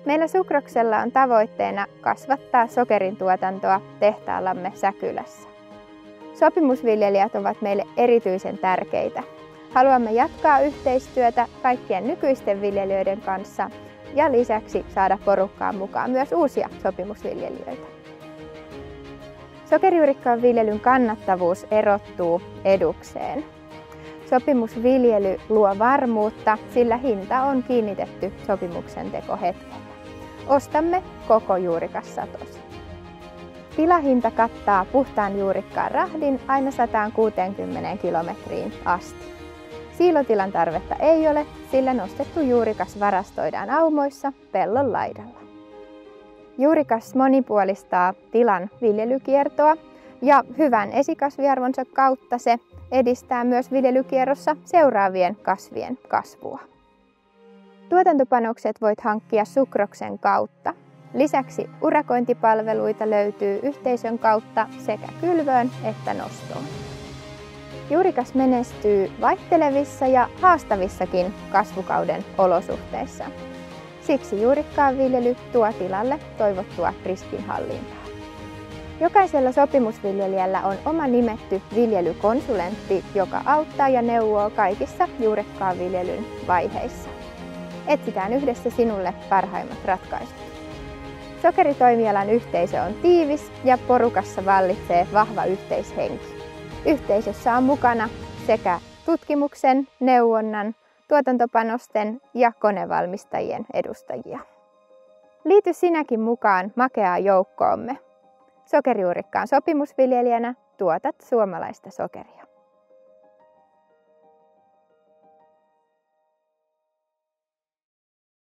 Meillä Sukroksella on tavoitteena kasvattaa sokerin tuotantoa tehtaallamme Säkylässä. Sopimusviljelijät ovat meille erityisen tärkeitä. Haluamme jatkaa yhteistyötä kaikkien nykyisten viljelijöiden kanssa ja lisäksi saada porukkaan mukaan myös uusia sopimusviljelijöitä. Sokerijuurikkaan viljelyn kannattavuus erottuu edukseen. Sopimusviljely luo varmuutta, sillä hinta on kiinnitetty sopimuksen tekohetkellä. Ostamme koko juurikassatosi. Tilahinta kattaa puhtaan juurikkaan rahdin aina 160 kilometriin asti. Siilotilan tarvetta ei ole, sillä nostettu juurikas varastoidaan aumoissa pellon laidalla. Juurikas monipuolistaa tilan viljelykiertoa ja hyvän esikasviarvonsa kautta se edistää myös viljelykierrossa seuraavien kasvien kasvua. Tuotantopanokset voit hankkia Sukroksen kautta. Lisäksi urakointipalveluita löytyy yhteisön kautta sekä kylvöön että nostoon. Juurikas menestyy vaihtelevissa ja haastavissakin kasvukauden olosuhteissa. Siksi juurikkaan viljely tuo tilalle toivottua riskinhallintaa. Jokaisella sopimusviljelijällä on oma nimetty viljelykonsulentti, joka auttaa ja neuvoo kaikissa juurikkaan viljelyn vaiheissa. Etsitään yhdessä sinulle parhaimmat ratkaisut. Sokeritoimialan yhteisö on tiivis ja porukassa vallitsee vahva yhteishenki. Yhteisössä on mukana sekä tutkimuksen, neuvonnan, tuotantopanosten ja konevalmistajien edustajia. Liity sinäkin mukaan makeaan joukkoomme. Sokerijuurikkaan sopimusviljelijänä tuotat suomalaista sokeria.